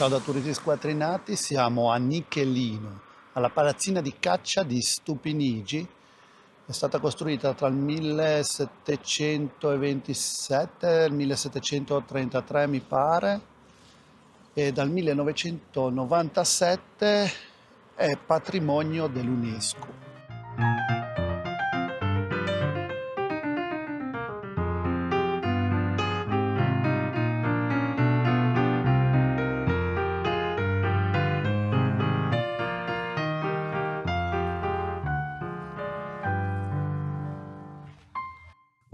Ciao da Turisti Squattrinati, siamo a Nichelino, alla palazzina di caccia di Stupinigi. È stata costruita tra il 1727 e il 1733 mi pare, e dal 1997 è patrimonio dell'UNESCO.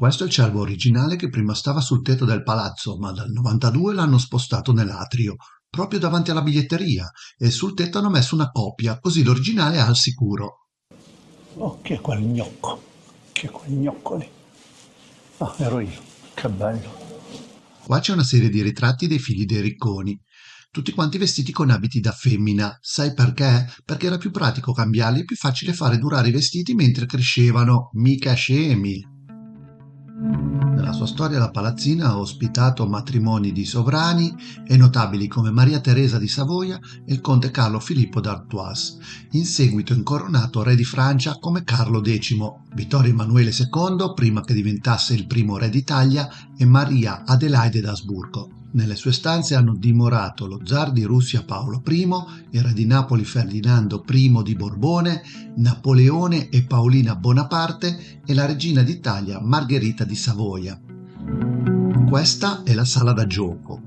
Questo è il cervo originale che prima stava sul tetto del palazzo, ma dal 92 l'hanno spostato nell'atrio, proprio davanti alla biglietteria, e sul tetto hanno messo una coppia, così l'originale è al sicuro. Oh, chi è quel gnocco? Chi è quel gnocco lì? Ah, ero io, che bello. Qua c'è una serie di ritratti dei figli dei ricconi, tutti quanti vestiti con abiti da femmina. Sai perché? Perché era più pratico cambiarli e più facile fare durare i vestiti mentre crescevano, mica scemi. Nella sua storia la palazzina ha ospitato matrimoni di sovrani e notabili come Maria Teresa di Savoia e il conte Carlo Filippo d'Artois, in seguito incoronato re di Francia come Carlo X, Vittorio Emanuele II prima che diventasse il primo re d'Italia e Maria Adelaide d'Asburgo. Nelle sue stanze hanno dimorato lo zar di Russia Paolo I, il re di Napoli Ferdinando I di Borbone, Napoleone e Paolina Bonaparte e la regina d'Italia Margherita di Savoia. Questa è la sala da gioco.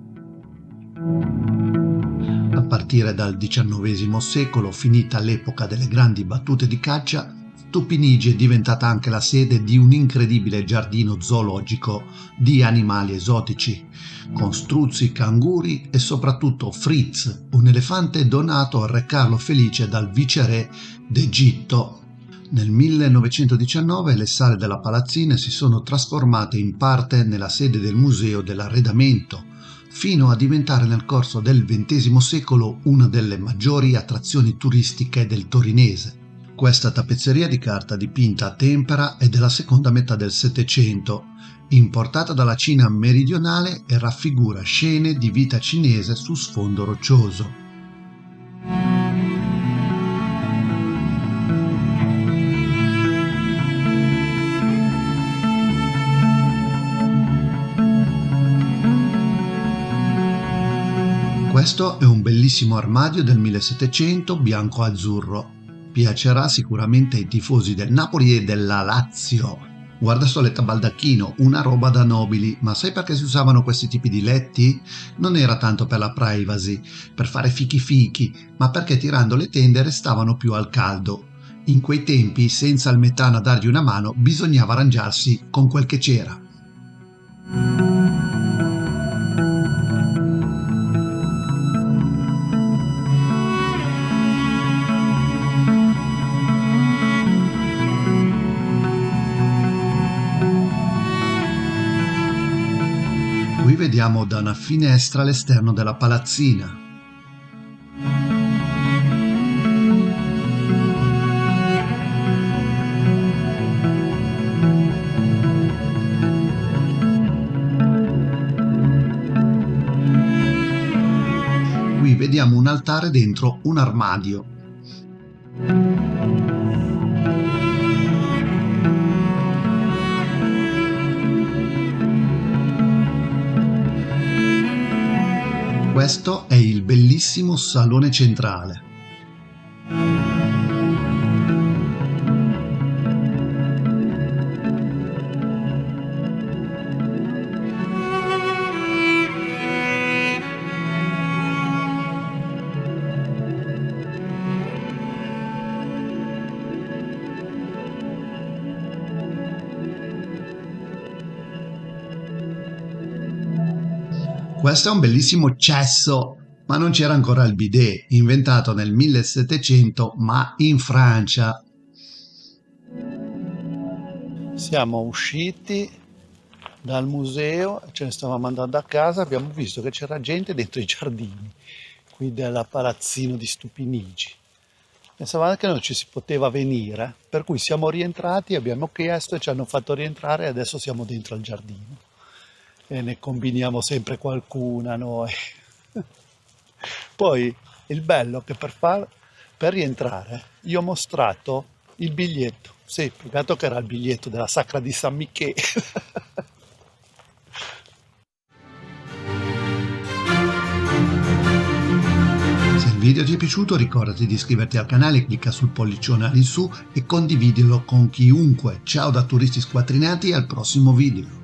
A partire dal XIX secolo, finita l'epoca delle grandi battute di caccia, Stupinigi è diventata anche la sede di un incredibile giardino zoologico di animali esotici, con struzzi, canguri e soprattutto Fritz, un elefante donato al re Carlo Felice dal viceré d'Egitto. Nel 1919 le sale della palazzina si sono trasformate in parte nella sede del Museo dell'Arredamento, fino a diventare nel corso del XX secolo una delle maggiori attrazioni turistiche del torinese. Questa tappezzeria di carta dipinta a tempera è della seconda metà del Settecento, importata dalla Cina meridionale e raffigura scene di vita cinese su sfondo roccioso. Questo è un bellissimo armadio del 1700 bianco-azzurro. Piacerà sicuramente ai tifosi del Napoli e della Lazio. Guarda sto letto a baldacchino, una roba da nobili, ma sai perché si usavano questi tipi di letti? Non era tanto per la privacy, per fare fichi fichi, ma perché tirando le tende restavano più al caldo. In quei tempi, senza il metano a dargli una mano, bisognava arrangiarsi con quel che c'era. Qui vediamo da una finestra l'esterno della palazzina. Qui vediamo un altare dentro un armadio. Questo è il bellissimo salone centrale. Questo è un bellissimo cesso, ma non c'era ancora il bidet, inventato nel 1700, ma in Francia. Siamo usciti dal museo, ce ne stavamo andando a casa, abbiamo visto che c'era gente dentro i giardini, qui della palazzino di Stupinigi. Pensavamo che non ci si poteva venire, per cui siamo rientrati, abbiamo chiesto e ci hanno fatto rientrare e adesso siamo dentro al giardino. E ne combiniamo sempre qualcuna noi. Poi il bello è che per rientrare gli ho mostrato il biglietto. Sì, peccato che era il biglietto della Sacra di San Michele. Se il video ti è piaciuto ricordati di iscriverti al canale, clicca sul pollicione all'insù e condividilo con chiunque. Ciao da Turisti Squattrinati e al prossimo video.